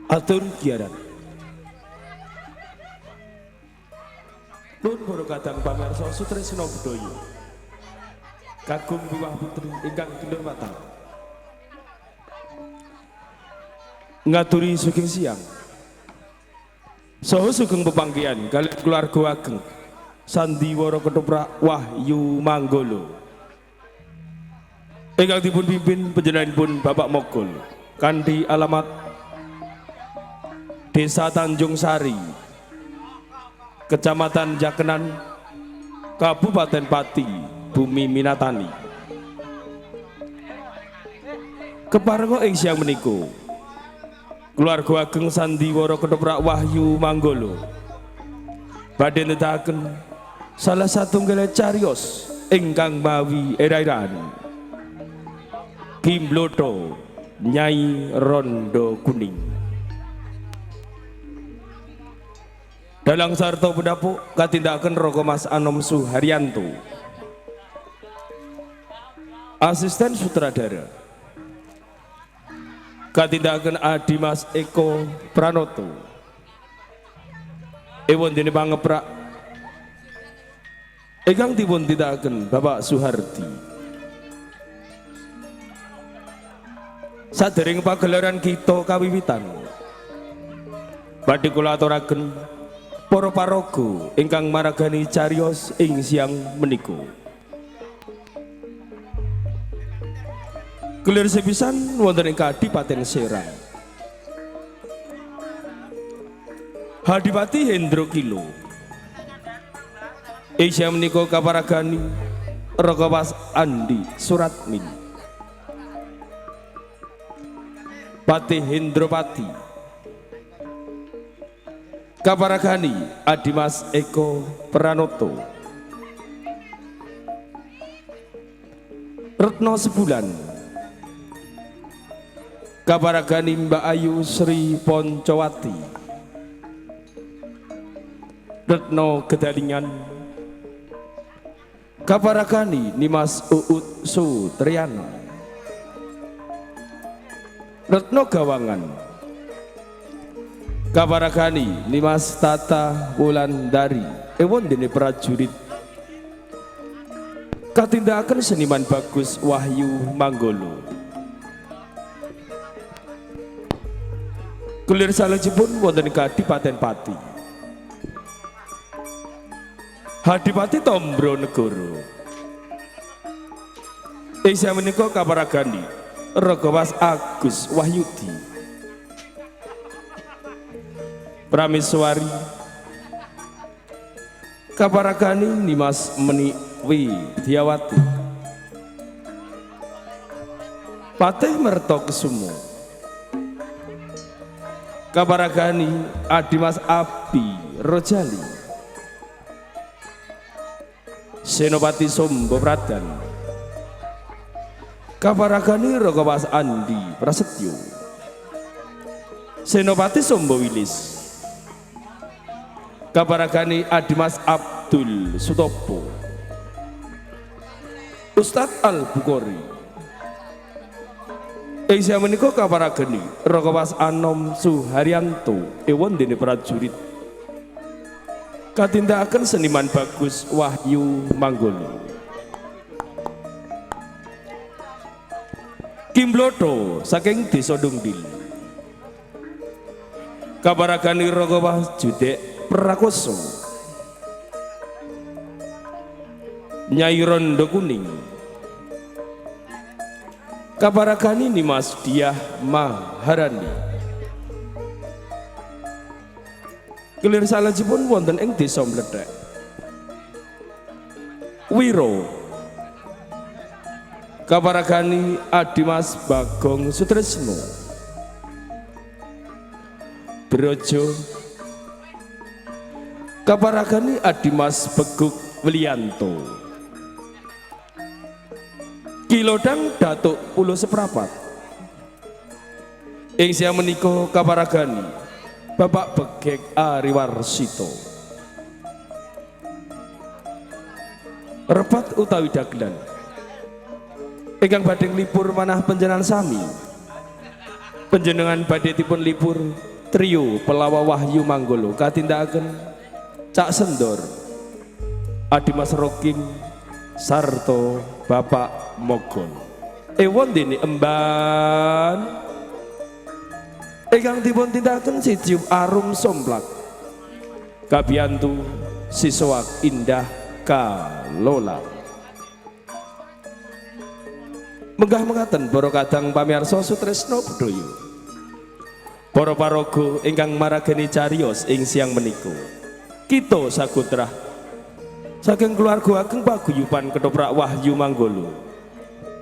Atur giaran Nun para kadang pamirsa sutresna budaya kagum wiwah putri ingkang kinurmatan ngaturi sugeng siang saha sugeng pepanggihan kaliyan keluarga ageng Sandiwara Ketoprak Wahyu Manggala ingkang dipun pimpin panjenenganipun Bapak Mogol kanthi alamat Desa Tanjung Sari, Kecamatan Jakenan, Kabupaten Pati, Bumi Minatani. Keparenga ing siang menika, keluarga ageng Sandiwara Ketoprak Wahyu Manggala badhe nedahaken salah satunggal cariyos ingkang mawi era-eraan Kimbloto Nyai Rondo Kuning. Dalang sarta pendapuk katindakan Roko Mas Anom Suharyanto, asisten sutradara katindakan Adi Mas Eko Pranoto, ewon dene pangeprak ingkang dipun tindakaken Bapak Suhardi. Sadering pagelaran kita kawiwitan badhe kula aturaken para paraga ingkang maragani cariyos ing siang menika. Kelir sepisan wonten ing Kadipaten Serang. Hadipati Hendro Kilo Isya menika kaparagani Ragawas Andi Suratmin Patih Hendropati kaparagani Adimas Eko Pranoto Retno Sebulan kaparagani Mbak Ayu Sri Poncowati Retno Gedalingan kaparagani Nimas Uut Sutriana Retno Gawangan kaparagani Nimas Tata Wulandari ewon dene prajurit katindakan seniman bagus Wahyu Manggolo kulir salajipun wonten Kadipaten Pati Hadipati Tombronegoro Isya menika kaparagani Ragawas Agus Wahyudi Prameswari kaparagani Nimas Meni Widyawati Patih Mertokusumo kaparagani Adimas Abi Rojali Senopati Sombo Pradan kaparagani Ragawas Andi Prasetyo Senopati Sombo Wilis kaparagani Adimas Abdul Sutopo Ustadz Al-Bukhari Isya menika kaparagani Ragawas Anom Suharyanto ewon dene prajurit katindakan seniman bagus Wahyu Manggolo Kimbloto saking Desa Dungdil kaparagani Ragawas Judek Prakoso Nyai Rondo Kuning kaparagani Nimas Diah Maharani kelir salajipun wonten ing Desa Mledhek Wiro kaparagani Adimas Bagong Sutresno Brojo kaparagani Adimas Beguk Wilianto Kilodang Datuk Pulo Seprapat ing sia menika kaparagani Bapak Begek Ariwarsito Repat utawi dagelan ingkang badhe libur manah panjenengan sami panjenengan badhe dipun libur trio Pelawa Wahyu Manggolo katindakaken Cak Sendor Adimas Roking sarta Bapak Mogol ewon dene emban ingkang dipun tindakaken Sidium Arum Somplak Kabiyantu Siswak Indah Kalola menggah mengaten para kadang pamirsa sutresna budaya para paraga ingkang maragani cariyos ing siang menika kita sagutrah saking keluarga ageng paguyuban Ketoprak Wahyu Manggolo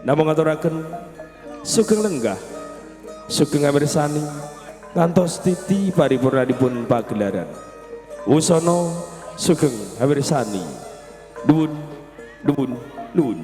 namung ngaturaken sugeng lenggah sugeng amirsani ngantos titi paripurnanipun pagelaran wusana sugeng amirsani nuwun nuwun nuwun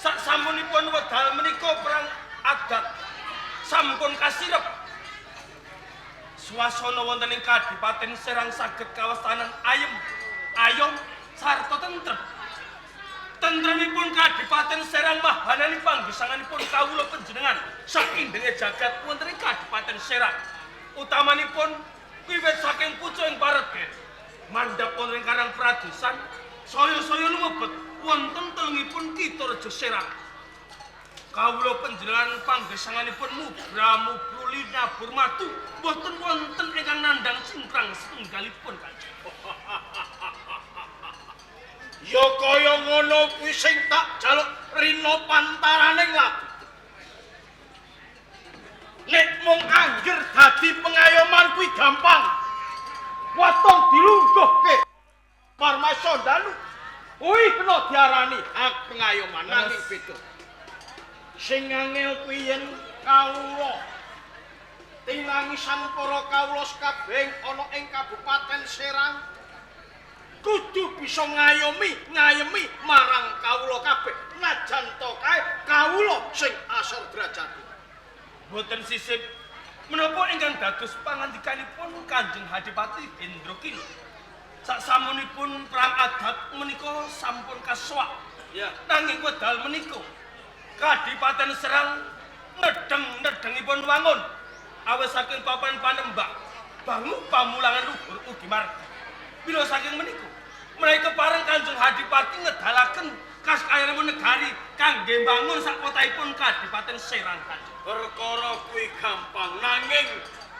Saksampunipun wedal menika perang adat sampun kasirep. Swasana wonten ing Kadipaten Serang saged kawastanan ayom sarta tentrem. Tentremipun Kadipaten Serang mahanani panggesanganipun kawula panjenengan saking denge jagat wonten ing Kadipaten Serang. Utamanipun wiwit saking pucuk ing Paredget mandhap wonten ing Karang Pradesan saya lumebet wonten telungipun Kitha Reja Serang. Kawula panjenengan panggesanganipun mubra-mubru linabur madu boten wonten ingkang nandhang cingkrang setunggalipun Kanjeng. Ya kaya ngono kuwi sing tak jaluk rina pantaraning lagu. Nek mung anggere dadi pengayoman kuwi gampang. Waton dilungguhke Parmasandalu. Kuwi kena diarani hak pengayoman nanging beda. Sing angel kuwi yen kawula tilangisan para kawula sakabeh ana ing Kabupaten Serang kudu bisa ngayemi marang kawula kabeh najan to kae kawula sing asor derajat. Boten sisip menapa ingkang dados pangandikanipun Kanjeng Hadipati Hendrokini. Saksamunipun perang adat menika sampun kaswak. Ya, nanging wedal menika Kadipaten Serang nedheng-nedhengipun wangun awis saking papan panembak bangu pamulangan luhur ugi margi. Bila saking menika menawi kepareng Kanjeng Hadipati ngedalaken kasayamun negari kangge bangun sak kothaipun Kadipaten Serang Kanjeng. perkara kuwi gampang nanging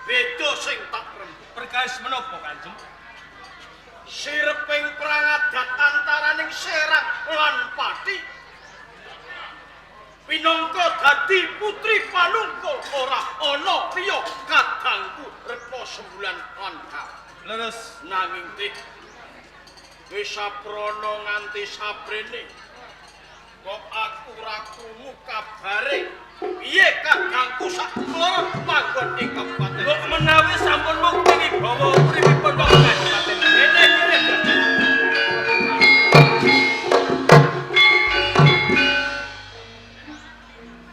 beda sing tak rembuh. Perkawis menapa Kanjeng? Sireping perang adat antaraning Serang lan Pati pinangka dadi putri panungkul ora ana liya kadangku Retno Sembulan Langka. Leres Nanging teh wis saprana nganti saprene kok aku ora krungu kabare piye kadangku sak keloro manggon ing kabupaten. kok menawi sampun mukti wibawa uripipun wong Kadipaten kene iki.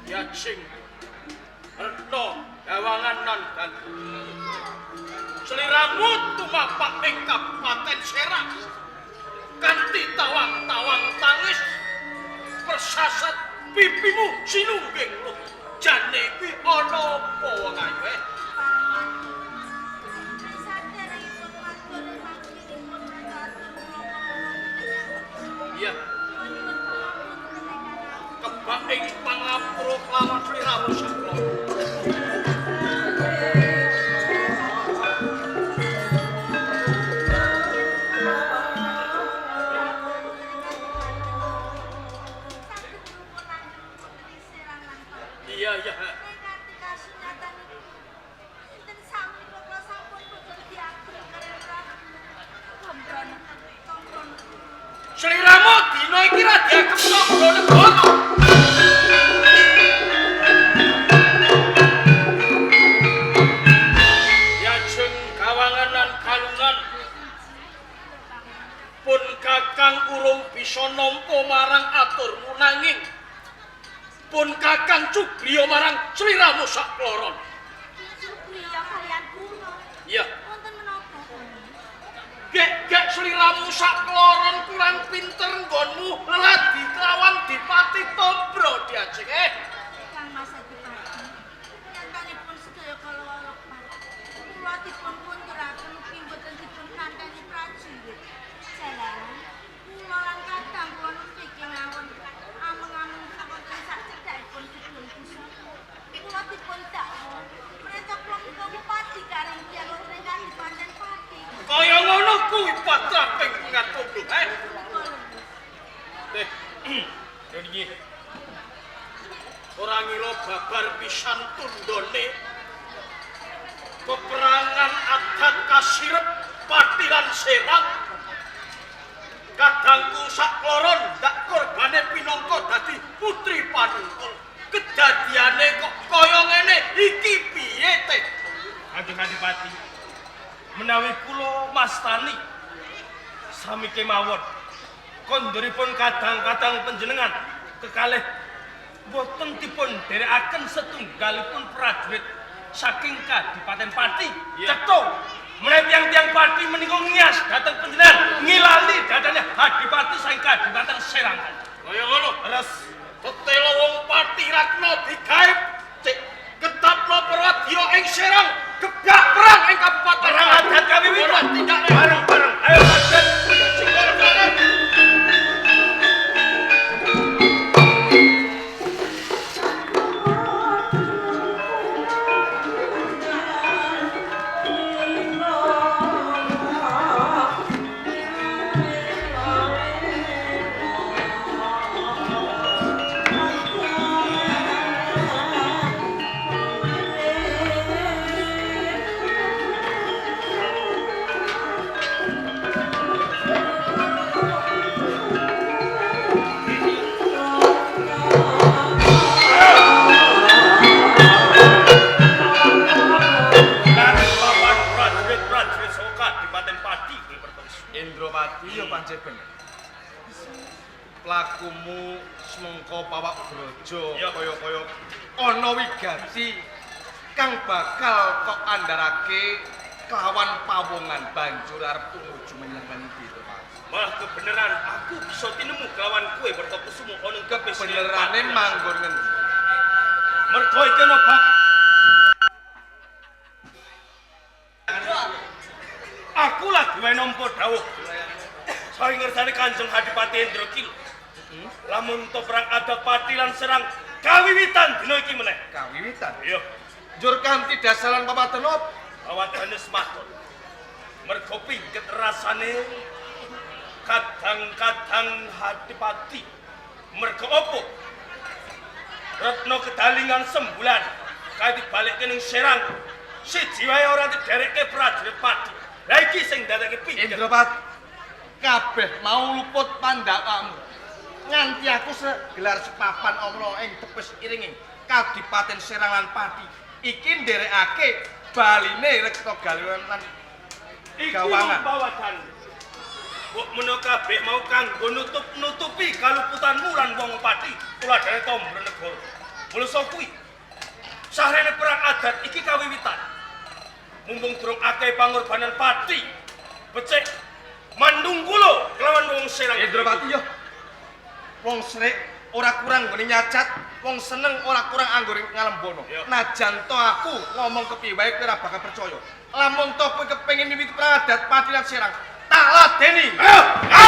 Yajing Retno Gawangan nan dan seliramu tumapak ing Kabupaten Serang kanthi tawang-tawang tangis persasat pipimu sinungging lu jane kuwi ana apa wong ayu iya kebak ing pangapura kelawan sliramu saklo. Iya. Sliramu dina iki ra diakepno goro negara. Yajeng Gawangan lan Galungan pun kakang urung bisa nampa marang aturmu nanging pun kakang Cubriya marang sliramu sakloron. Cubriya kalian kuno. Iya. Wonten menapa? Gek sliramu sakloron kurang pinter nggonmu leladi kelawan Dipati Tombro diajeng Kang Mas Adipati. Nyantanipun sedaya kala walapan. Kula dipun kunturaken ugi boten dipun kanteni prajurit. Jalaran kula lan kadang kula niki ngawon ameng-ameng saboten sak cedhakipun dipun pusaka. Kula dipun dakwa. Mereka kula menika bupati karing tiyang wonten Kadipaten Pati. kaya ngono kuwi patraping pengatundung Teh Nggih. ora ngira babar pisan tundone peperangan adat kasirep Pati lan Serang kadangku sakloron dak korbane pinangka dadi putri panungkul kedadiane kok kaya ngene iki piye teh Kanjeng Adipati menawi kula mastani sami kemawon konduripun kadang-kadang panjenengan kekalih boten dipun derekaken setunggalipun prajurit saking Kadipaten Pati. Iya. Cetha menawi tiang-tiang Pati menika ngias dhateng panjenengan ngilali dadane Adipati saking Kadipaten Serang. Kaya ngono. Leres Tetelo wong Pati Ratna digawe cek ketapno Prawadya ing Serang gebrak perang ing Kabupaten perang adat kawiwitan tidak bareng-bareng. Ayo Raden. Indropati ya pancen bener. Lakumu semengko pawak brojo Ya. kaya-kaya ana wigati kang bakal kok andharake kelawan pawongan banjur arep tumuju menyang endi to, Pak. Malah kebenaran aku bisa tinemu kelawan kowe Bertokusuma ana kepes Benerane manggon ngendi? mergo iki no Bab. Aku lagi wae nampa dawuh. Saing ngersane Kanjeng Adipati Indrakila. Lamun to perang adat Pati lan Serang kawiwitan dina iki meneh. Kawiwitan. Iya, Jur kanthi dasaran papaten op. awadane sematon. Mergo pingket rasane kadang-kadang Adipati. Mergo opo? Retno kedalingan sembulan kaya dibalikke ning Serang. Siji wae ora diderekke prajurit Pati. Lah iki sing dadake pingket. Indropat kabeh mau luput pandhakamu. Nganti aku segelar sepapan omlo ing tepes iringing Kadipaten Serang lan Pati. Iki nderekake baline Rekto Galiwan lan Iki Gawangan. bawadan. Kok menawa kabeh mau kanggo nutupi kaluputanmu lan wong Pati, tuladhane Tombro Negara. Mula kuwi sarene perang adat iki kawiwitan. Mumpung durung akeh pangorbanan Pati, becik mandung kula kelawan wong Serang. Indropati yo. Wong srek ora kurang nggone nyacat, wong seneng ora kurang anggone ngalembono. Yo. Najan to aku ngomong kepiye wae kowe ora bakal percaya. Lamun to kowe kepengin miwiti perang adat Pati lan Serang, tak ladeni. Ayo! Ya!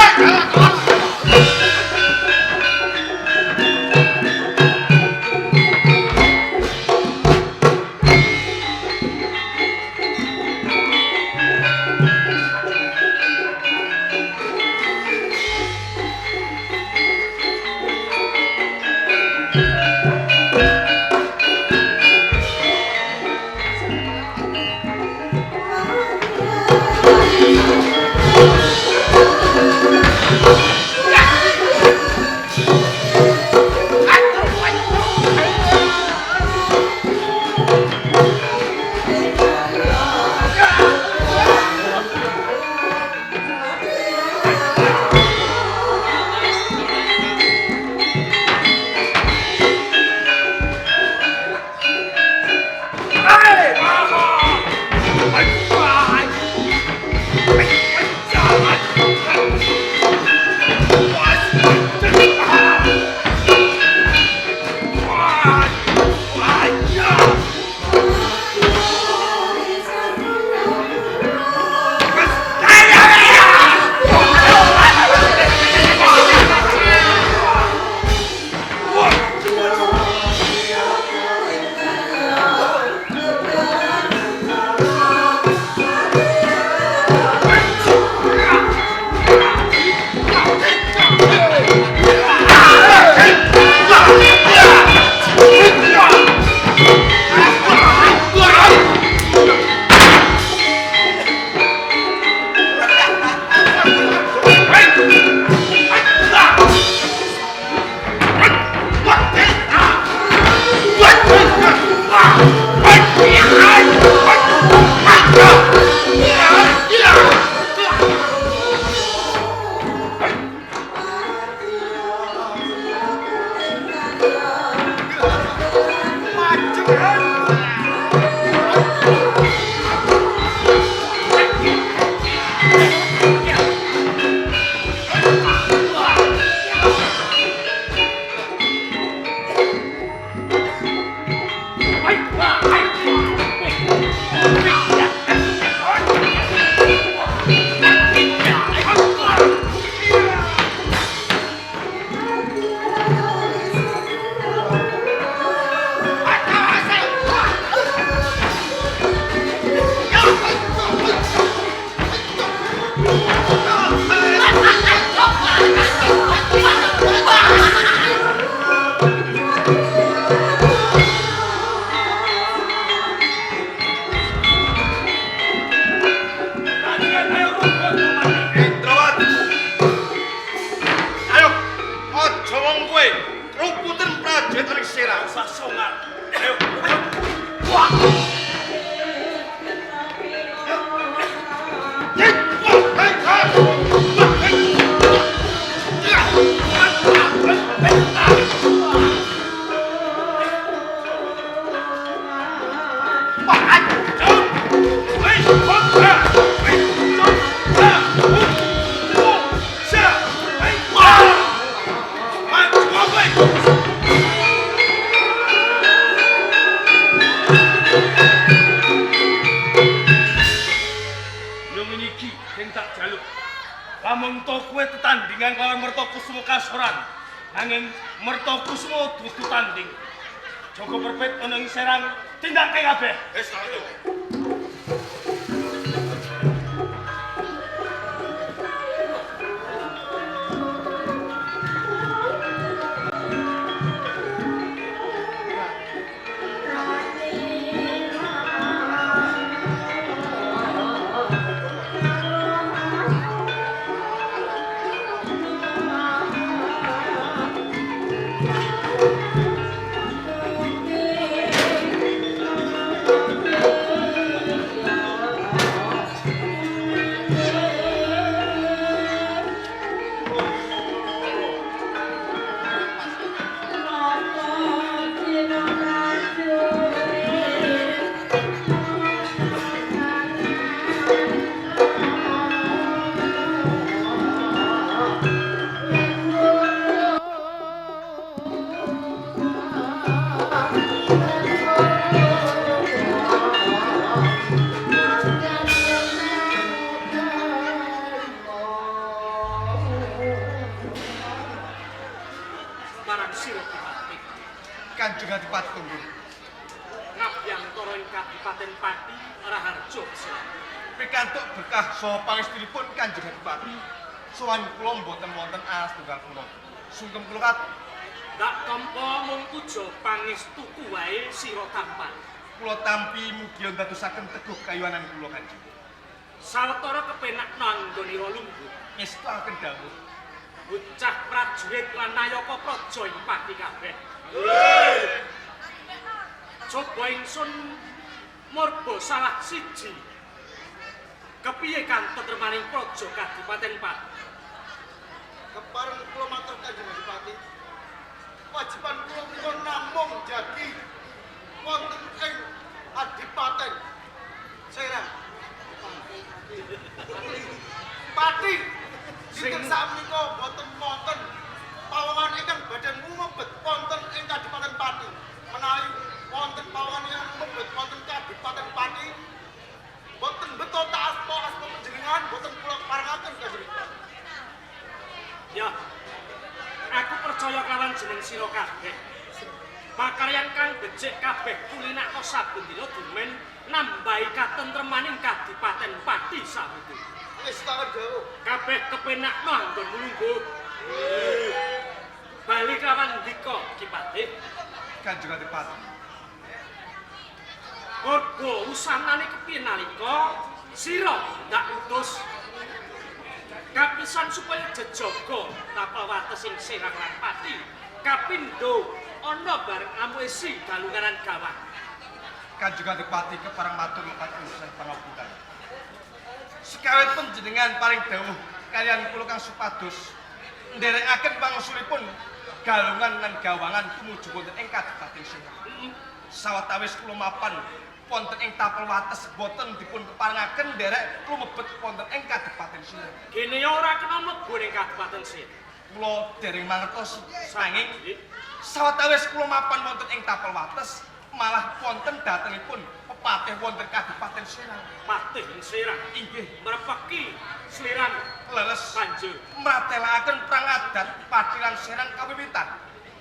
Lamun to kowe tetandingan kalawan Mertokusuma kasoran. Nanging Mertokusuma dudu tanding. Jaga Perpit ana ing Serang tindake kabeh. Wis ayo. Kanjeng Adipati Tunggur. Ngabyang Toro ing Kadipaten Pati Raharjo. Pikantuk berkah saha pangestunipun Kanjeng Adipati. Sowan kula mboten wonten astunggal kula. Sungkem kula kat Dak tampa mung puja pangestuku wae sira tampan. kula tampi mugi ndadosaken teguh kayuanan kula Kanjeng. Sawetara kepenak nanggonira lungguh. Ngestaken dawuh. Bocah prajurit lan nayaka praja ing Pati kabeh. Coba ingsun murba salah siji. Kepiye kan tetremaning praja Kadipaten Pati? Kepareng kula matur Kanjeng Adipati. Wajiban kula menika namung jagi wonten ing Adipaten Serang. Pati sing sakmenika boten wonten pawongan ingkang badhe ngumebet wonten ing Kadipaten Pati. Menawi wonten pawongan ingkang ngumebet wonten Kadipaten Pati boten beto asma panjenengan boten kula parengaken Kanjeng. Ya, aku percaya kawan jeneng sira kabeh. Pakaryan kang becik kabeh kulinakno saben dina dumen nambahi katentremaning Kadipaten Pati sabutu. Wis tak dawuh. Kabeh kepenakno anggon mulungguh. Bali kawan ndika Kipati. Kanjeng Adipati. Mergo usanane kepiye nalika sira ndak utus kapisan supaya jejaga tapel wates ing Serang lan Pati. Kapindho ana bareng amwesi galunganan gawang. Kanjeng Adipati kepareng matur lukat usah pangapunten. Sekawit panjenengan paring dawuh kaliyan kula kang supados nderekaken pangsulipun galungan lan gawangan tumuju wonten ing Kadipaten Serang. Sawetawis kula mapan wonten ing tapel wates boten dipun keparengaken nderek lumebet wonten ing Kadipaten Serang. Kene ora kena mlebu ning Kadipaten Serang. Kula dereng mangertos nanging sawetawis kula mapan wonten ing tapel wates malah wonten datengipun pepatih wonten Kadipaten Serang. Patih ing Serang Inggih merepeki sliran leres banjur mratelaken perang adat Pati lan Serang kawiwitan.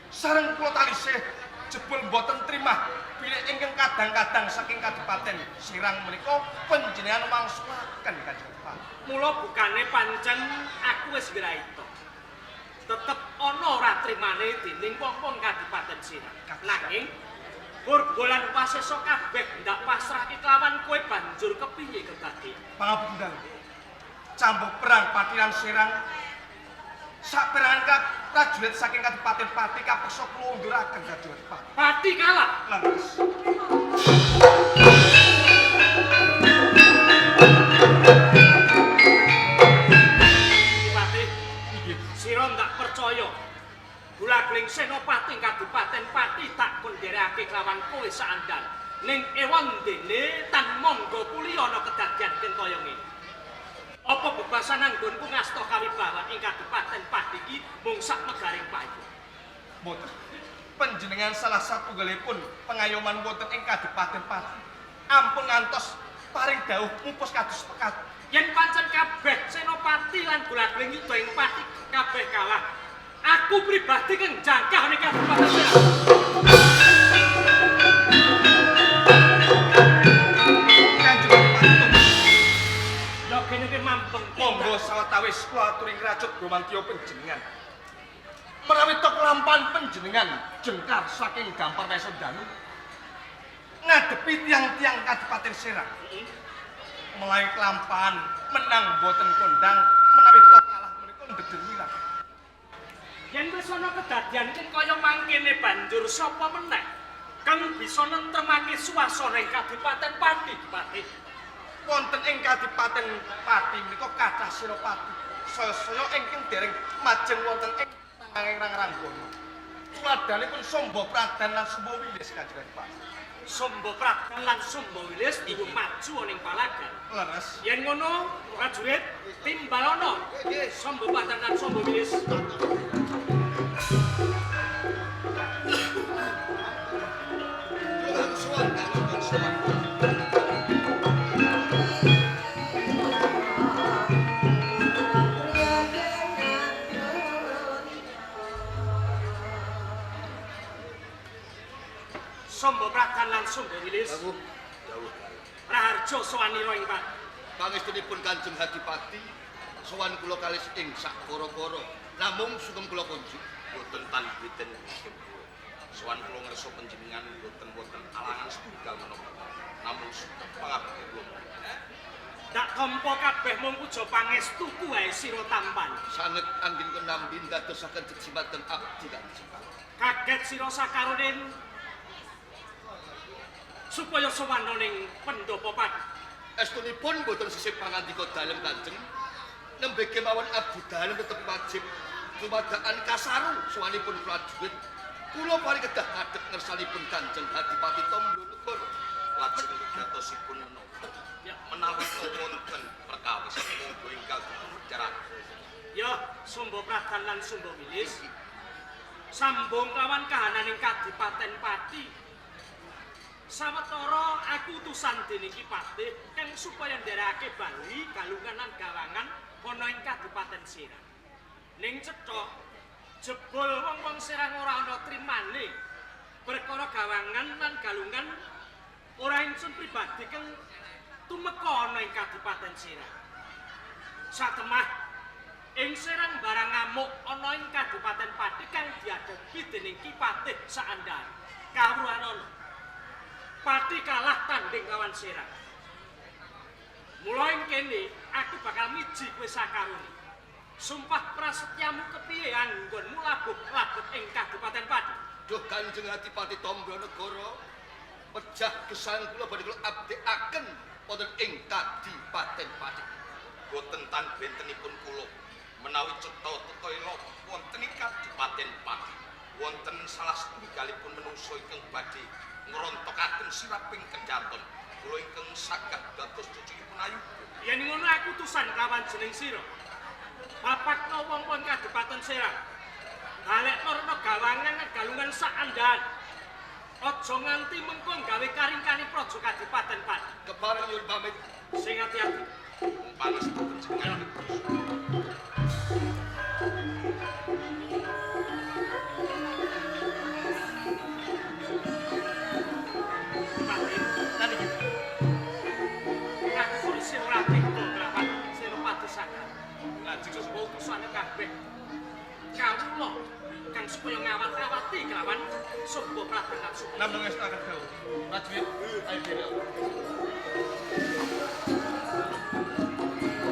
Sareng kula talisih jebul boten trimah bilih ingkang kadang-kadang saking Kadipaten Serang menika panjenengan mangsulaken Kanjeng Pak. mula bukane pancen aku wis ngraita. Tetep ana ora trimane dening wong-wong Kadipaten Serang. Nanging Burbolan Wasesa kabeh ndak pasrah kelawan kowe banjur kepiye kebagi? Pangapunten. Cambuk perang Pati lan Serang saperangan prajurit saking Kadipaten Pati kapeksa kula unduraken Kanjeng Pak. Pati kalah. Leres. Pati, sira ndak percaya. Gulagling Senopati Kadipaten Pati tak kondherake kelawan kowe saandal. ning ewan dene tan monggo kuli ana kedadian kaya ngene. Apa bebasan anggonku ngasta kawibawan ing Kadipaten Pati iki mung sak negaring payu. Mboten. Panjenengan salah satunggalipun pengayoman wonten ing Kadipaten Pati. Ampun ngantos paring dawuh mupus kados pekat. Yen pancen kabeh senopati lan bola-bling yuda ing Pati kabeh kalah. Aku pribadi kang jangkah ning Kadipaten Serang. Monggo sawetawis kula aturi ngrajut Bramantya panjenengan. Menawi tok lampan panjenengan jengkar saking Gampar Wesendanu ngadepi tiang-tiang Kadipaten Serang. Mulai kelampan menang boten kondang menawi tok kalah menika ndeder wilang. Yen wis ana kedadian kaya mangkene banjur sapa meneh kang bisa nentremake suasana ing Kadipaten Pati, Pati. Wonten ing Kadipaten Pati menika kathah senopati. Saya ingkang dereng majeng wonten ing nanging Ranggono. Tuladhanipun Samba Pradan lan Sumba Wilis Kanjeng Adipati. Samba Pradan lan Sumba Wilis iki maju ning palagan. Leres. Yen ngono, prajurit timbalana Samba Pradan lan Sumba Wilis. Samba Pradan lan Sumba Wilis. Dawuh. Raharja sawanira ing Pati. Pangestunipun Kanjeng Adipati, sowan kula kalih ing sak kara-kara. Namung sugeng kula kunjuk boten tanbiten sowan kula ngersa panjenengan boten wonten alangan setunggal menapa. Namung sugeng pangabekti kula. Dak tampa kabeh mung puja pangestuku wae sira tampan. Sanget anggen kenambi ndadosaken jejimaten abdi Kanjeng. Kaget sira sakaroning supaya sowan ning pendopo Pati. Estunipun boten sisih pangandika dalem Kanjeng. Nembe kemawon abdi dalem tetep wajib dumadakan kasaru sowanipun prajurit. Kula paring kedah ngadhep ngersanipun Kanjeng Adipati Tombologoro. Lajeng gatosipun menapa? Menawi wonten perkawis monggo ingkang dipundharaken. Ya, Sumba Pradan lan Sumba Wilis sambung lawan kahananing Kadipaten Pati. Sawetara aku utusan dening Ki Patih kang supaya nderekake Bali, Galungan lan Gawangan ana ing Kadipaten Serang. Ning cetha jebul wong-wong Serang ora ana trimane perkara Gawangan lan Galungan ora ingsun pribadi kang tumeka ana ing Kadipaten Serang. Satemah ing Serang barang ngamuk ana ing Kadipaten Pati kang diadepi dening Ki Patih Saandar. Kawruhan ana Pati kalah tanding lawan Serang. Mula ing kene aku bakal miji kowe sakarone. Sumpah prasetyamu kepiye anggonmu labuh-labut ing Kadipaten Pati? Duh Kanjeng Adipati Tombologoro, pejah gesang kula badhe kula abdikaken wonten ing Kadipaten Pati. Boten tan bentenipun kula menawi cetha tetela wonten ing Kadipaten Pati. Wonten salah setunggalipun menungso ingkang badhe ngrontokaken siraping kendaton. Kula ingkang saged dados cucukipun ayu. Yen ngono aku utusan kawan jeneng sira. Bapakno wong-wong Kadipaten Serang. Balekno rena Gawangan lan Galungan Saandhan. Aja nganti mengko gawe karing-karing praja Kadipaten Pati. Kepareng nyuwun pamit. Sing ati-ati. Pangestu panjenengan. Lajeng sapa utusane kabeh kawula kang supaya ngawat-awati kelawan Sumba Pradan lan Sumba. Namung ngestaken dawuh. Prajurit ayo dhewe.